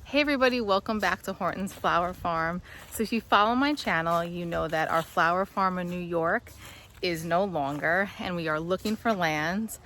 Hey everybody, welcome back to Horton's Flower Farm. So if you follow my channel, you know that our flower farm in New York is no longer and we are looking for land.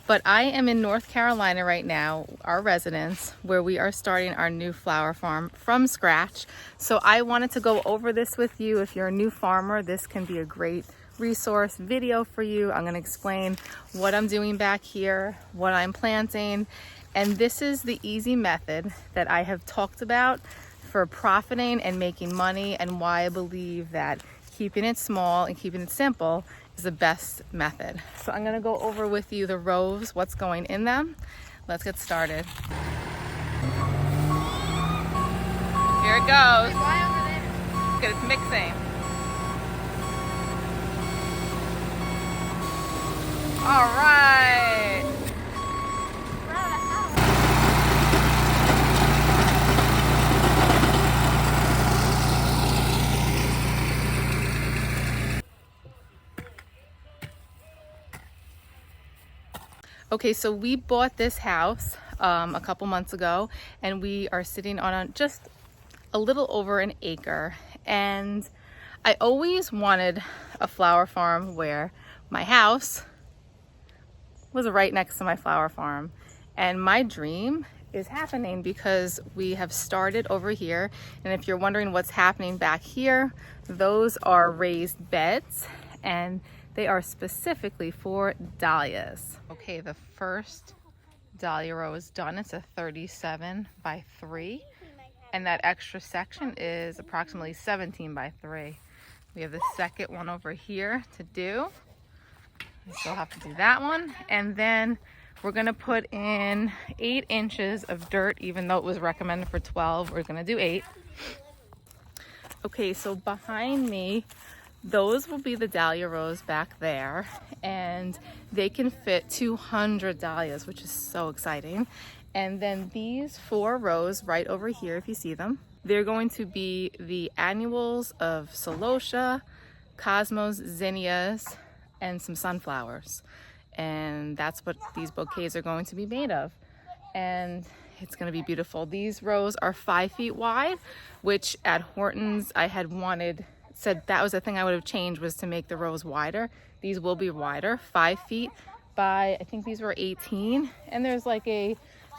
But I am in North Carolina right now, our residence, where we are starting our new flower farm from scratch. So I wanted to go over this with you. If you're a new farmer, this can be a great resource video for you. I'm going to explain what I'm doing back here, what I'm planting. And this is the easy method that I have talked about for profiting and making money, and why I believe that keeping it small and keeping it simple is the best method. So I'm gonna go over with you the rows, what's going in them. Let's get started. Here it goes. Good, it's mixing. All right. Okay, so we bought this house a couple months ago, and we are sitting on just a little over an acre. And I always wanted a flower farm where my house was right next to my flower farm. And my dream is happening because we have started over here. And if you're wondering what's happening back here, those are raised beds, and they are specifically for dahlias. Okay, the first dahlia row is done. It's a 37 by 3. And that extra section is approximately 17 by 3. We have the second one over here to do. We still have to do that one. And then we're gonna put in 8 inches of dirt, even though it was recommended for 12, we're gonna do 8. Okay, so behind me, those will be the dahlia rows back there, and they can fit 200 dahlias, which is so exciting. And then these 4 rows right over here, if you see them, they're going to be the annuals of celosia, cosmos, zinnias, and some sunflowers. And that's what these bouquets are going to be made of. And it's going to be beautiful. These rows are 5 feet wide, which at Horton's I had said that was the thing I would have changed, was to make the rows wider. These will be wider, 5 feet by, I think these were 18. And there's like a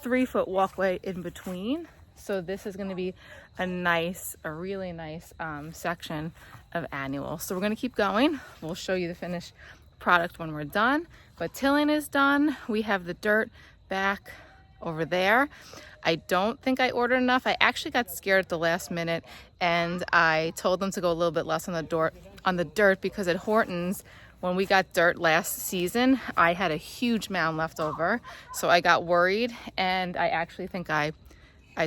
3-foot walkway in between. So this is going to be a really nice section of annual. So we're going to keep going. We'll show you the finished product when we're done. But tilling is done. We have the dirt back over there. I don't think I ordered enough. I actually got scared at the last minute, and I told them to go a little bit less on the dirt because at Horton's, when we got dirt last season, I had a huge mound left over. So I got worried, and I actually think I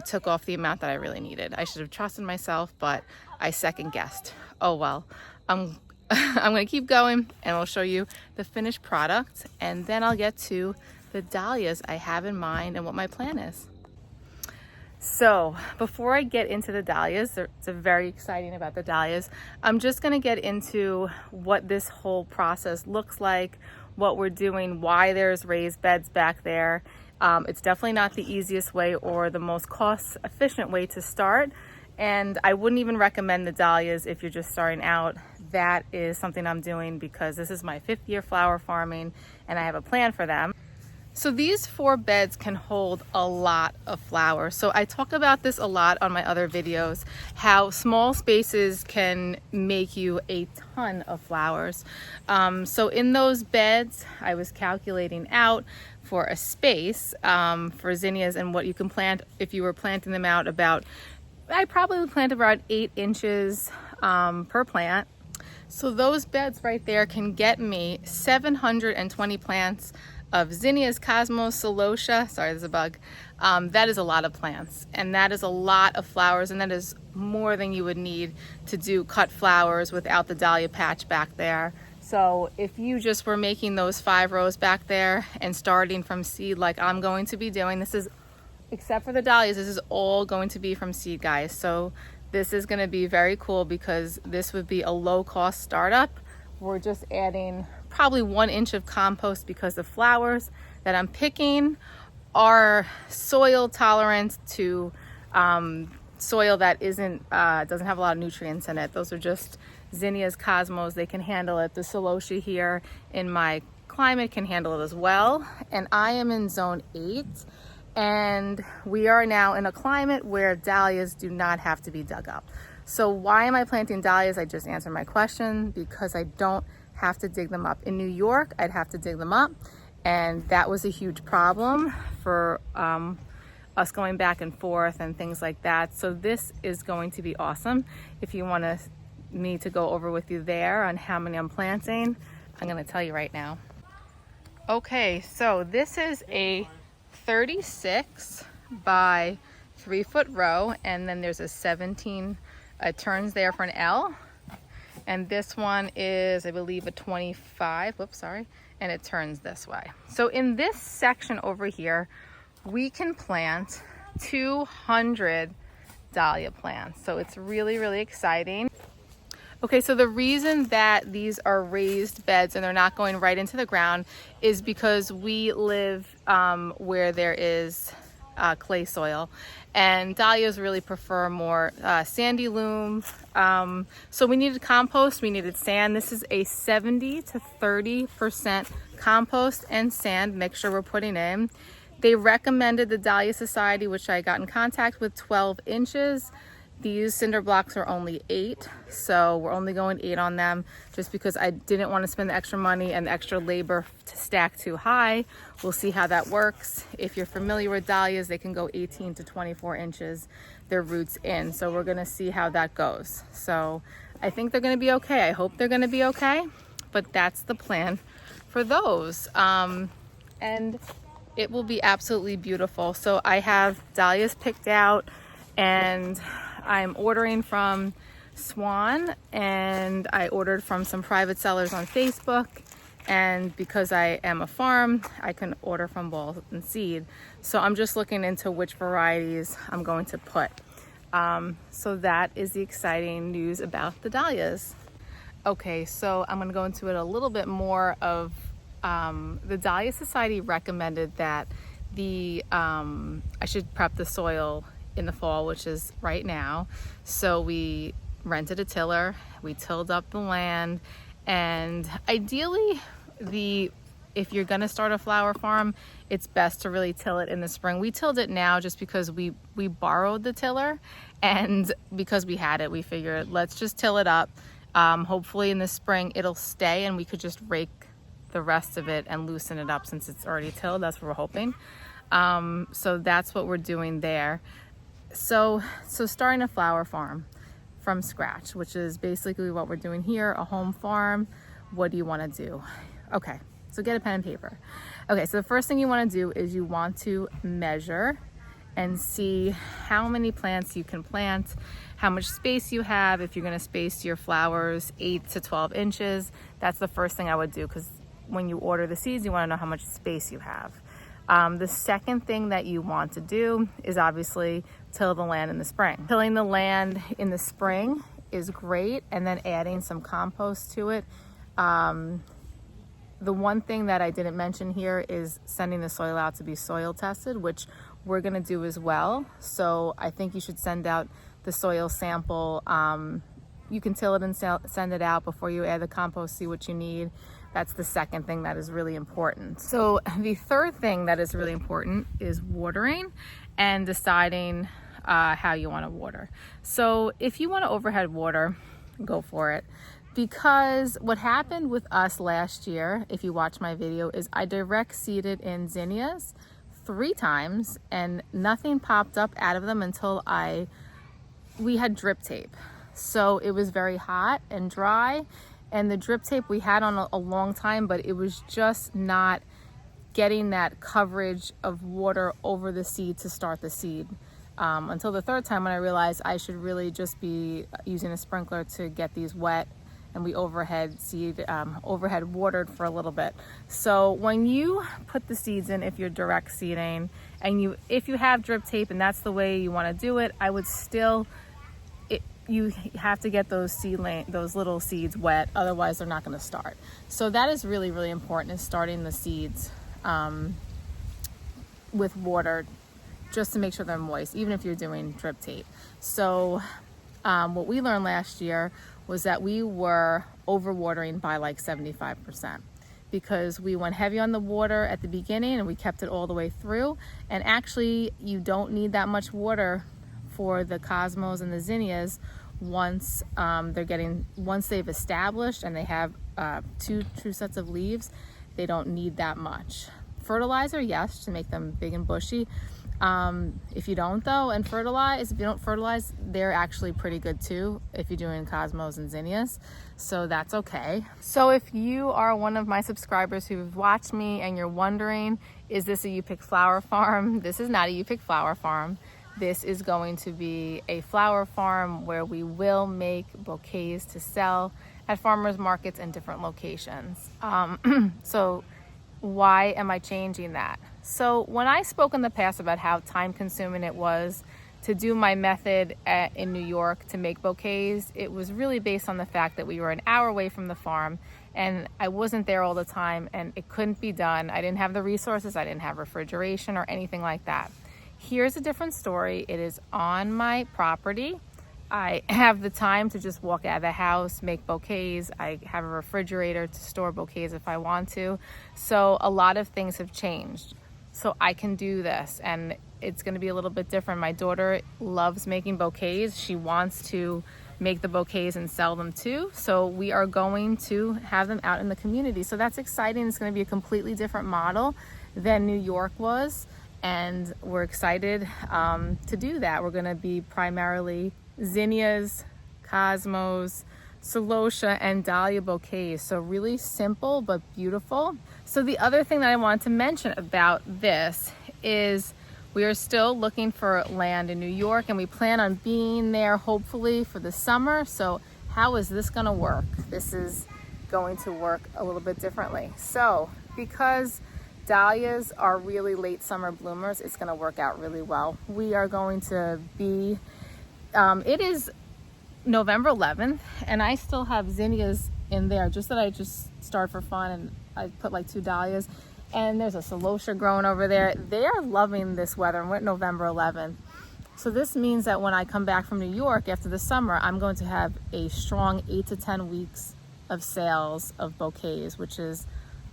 took off the amount that I really needed. I should have trusted myself, but I second guessed. Oh well. I'm gonna keep going, and I'll show you the finished product, and then I'll get to the dahlias I have in mind and what my plan is. So before I get into the dahlias, it's very exciting about the dahlias, I'm just going to get into what this whole process looks like, what we're doing, why there's raised beds back there. It's definitely not the easiest way or the most cost efficient way to start, and I wouldn't even recommend the dahlias if you're just starting out. That is something I'm doing because this is my 5th year flower farming and I have a plan for them. So these 4 beds can hold a lot of flowers. So I talk about this a lot on my other videos, how small spaces can make you a ton of flowers. So in those beds, I was calculating out for a space for zinnias and what you can plant if you were planting them out about, I probably would plant about 8 inches per plant. So those beds right there can get me 720 plants of zinnias, cosmos, celosia. Sorry, there's a bug. That is a lot of plants, and that is a lot of flowers, and that is more than you would need to do cut flowers without the dahlia patch back there. So if you just were making those 5 rows back there and starting from seed like I'm going to be doing, this is, except for the dahlias, this is all going to be from seed, guys. So this is going to be very cool because this would be a low cost startup. We're just adding probably 1 inch of compost because the flowers that I'm picking are soil tolerant to soil that isn't doesn't have a lot of nutrients in it. Those are just zinnias, cosmos. They can handle it. The celosia here in my climate can handle it as well. And I am in zone 8, and we are now in a climate where dahlias do not have to be dug up. So why am I planting dahlias? I just answered my question, because I don't have to dig them up. In New York, I'd have to dig them up, and that was a huge problem for us going back and forth and things like that. So this is going to be awesome. If you want me to go over with you there on how many I'm planting, I'm going to tell you right now. Okay, so this is a 36 by 3 foot row, and then there's a 17 turns there for an L. And this one is, I believe, a 25, whoops, sorry, and it turns this way. So in this section over here, we can plant 200 dahlia plants. So it's really, really exciting. Okay, so the reason that these are raised beds and they're not going right into the ground is because we live where there is clay soil, and dahlias really prefer more sandy loam. So we needed compost, we needed sand. This is a 70 to 30% compost and sand mixture we're putting in. They recommended the Dahlia Society, which I got in contact with, 12 inches. These cinder blocks are only 8, so we're only going 8 on them just because I didn't want to spend the extra money and the extra labor to stack too high. We'll see how that works. If you're familiar with dahlias, they can go 18 to 24 inches, their roots in. So we're going to see how that goes. So I think they're going to be okay. I hope they're going to be okay, but that's the plan for those. And it will be absolutely beautiful. So I have dahlias picked out, and I'm ordering from Swan, and I ordered from some private sellers on Facebook. And because I am a farm, I can order from Ball and Seed. So I'm just looking into which varieties I'm going to put. So that is the exciting news about the dahlias. Okay, so I'm going to go into it a little bit more of the Dahlia Society recommended that I should prep the soil in the fall, which is right now. So we rented a tiller, we tilled up the land, and ideally if you're going to start a flower farm, it's best to really till it in the spring. We tilled it now just because we borrowed the tiller, and because we had it, we figured let's just till it up. Hopefully in the spring it'll stay and we could just rake the rest of it and loosen it up since it's already tilled. That's what we're hoping. So that's what we're doing there. So starting a flower farm from scratch, which is basically what we're doing here, a home farm. What do you want to do? Okay, so get a pen and paper. Okay, so the first thing you want to do is you want to measure and see how many plants you can plant, how much space you have. If you're going to space your flowers 8 to 12 inches, that's the first thing I would do, because when you order the seeds, you want to know how much space you have. The second thing that you want to do is obviously till the land in the spring. Tilling the land in the spring is great, and then adding some compost to it. The one thing that I didn't mention here is sending the soil out to be soil tested, which we're going to do as well. So I think you should send out the soil sample. You can till it and send it out before you add the compost, see what you need. That's the second thing that is really important. So the third thing that is really important is watering and deciding how you want to water. So if you want to overhead water, go for it. Because what happened with us last year, if you watch my video, is I direct seeded in zinnias 3 times and nothing popped up out of them until we had drip tape. So it was very hot and dry, and the drip tape we had on a long time, but it was just not getting that coverage of water over the seed to start the seed. Until the third time when I realized I should really just be using a sprinkler to get these wet, and we overhead watered for a little bit. So when you put the seeds in, if you're direct seeding, and if you have drip tape and that's the way you want to do it, I would still, you have to get those little seeds wet, otherwise they're not going to start. So that is really, really important, is starting the seeds with water just to make sure they're moist, even if you're doing drip tape. So what we learned last year was that we were overwatering by like 75%, because we went heavy on the water at the beginning and we kept it all the way through. And actually you don't need that much water for the cosmos and the zinnias once they've established and they have 2 true sets of leaves. They don't need that much fertilizer, yes, to make them big and bushy. If you don't though, if you don't fertilize, they're actually pretty good too if you're doing cosmos and zinnias, so that's okay. So if you are one of my subscribers who've watched me and you're wondering, is this a You Pick Flower farm? This is not a You Pick Flower farm. This is going to be a flower farm where we will make bouquets to sell at farmers markets in different locations. So why am I changing that? So when I spoke in the past about how time consuming it was to do my method in New York to make bouquets, it was really based on the fact that we were an hour away from the farm and I wasn't there all the time and it couldn't be done. I didn't have the resources, I didn't have refrigeration or anything like that. Here's a different story. It is on my property. I have the time to just walk out of the house, make bouquets. I have a refrigerator to store bouquets if I want to. So a lot of things have changed. So I can do this and it's gonna be a little bit different. My daughter loves making bouquets. She wants to make the bouquets and sell them too. So we are going to have them out in the community. So that's exciting. It's gonna be a completely different model than New York was. And we're excited to do that. We're gonna be primarily zinnias, cosmos, celosia, and dahlia bouquets. So really simple but beautiful. So the other thing that I want to mention about this is we are still looking for land in New York and we plan on being there hopefully for the summer. So how is this gonna work? This is going to work a little bit differently. So because dahlias are really late summer bloomers, it's gonna work out really well. We are going to be, it is November 11th and I still have zinnias in there, just that I just started for fun, and I put like 2 dahlias, and there's a celosia growing over there. They are loving this weather, and we're at November 11th. So this means that when I come back from New York after the summer, I'm going to have a strong 8 to 10 weeks of sales of bouquets, which is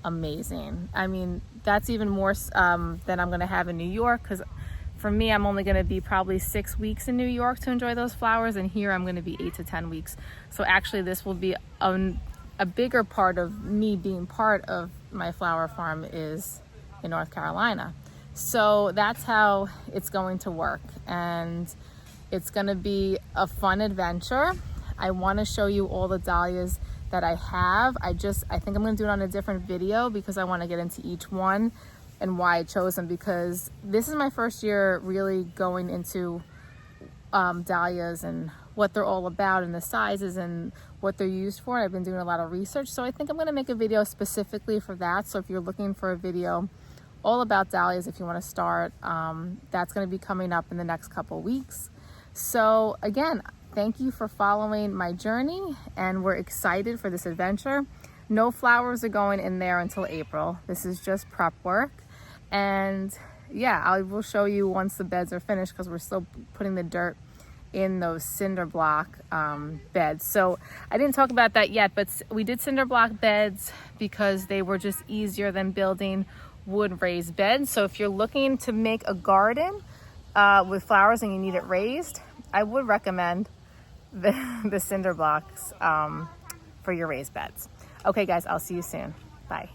amazing. I mean, that's even more than I'm gonna have in New York, because for me, I'm only gonna be probably 6 weeks in New York to enjoy those flowers, and here I'm gonna be 8 to 10 weeks. So actually this will be a bigger part of me being part of my flower farm is in North Carolina. So that's how it's going to work, and it's gonna be a fun adventure. I wanna show you all the dahlias that I have. I think I'm gonna do it on a different video because I wanna get into each one and why I chose them, because this is my first year really going into dahlias and what they're all about and the sizes and what they're used for. I've been doing a lot of research, so I think I'm gonna make a video specifically for that. So if you're looking for a video all about dahlias, if you wanna start, that's gonna be coming up in the next couple weeks. So again, thank you for following my journey, and we're excited for this adventure. No flowers are going in there until April. This is just prep work. And yeah, I will show you once the beds are finished, because we're still putting the dirt in those cinder block beds. So I didn't talk about that yet, but we did cinder block beds because they were just easier than building wood raised beds. So if you're looking to make a garden with flowers and you need it raised, I would recommend the cinder blocks for your raised beds. Okay guys, I'll see you soon. Bye.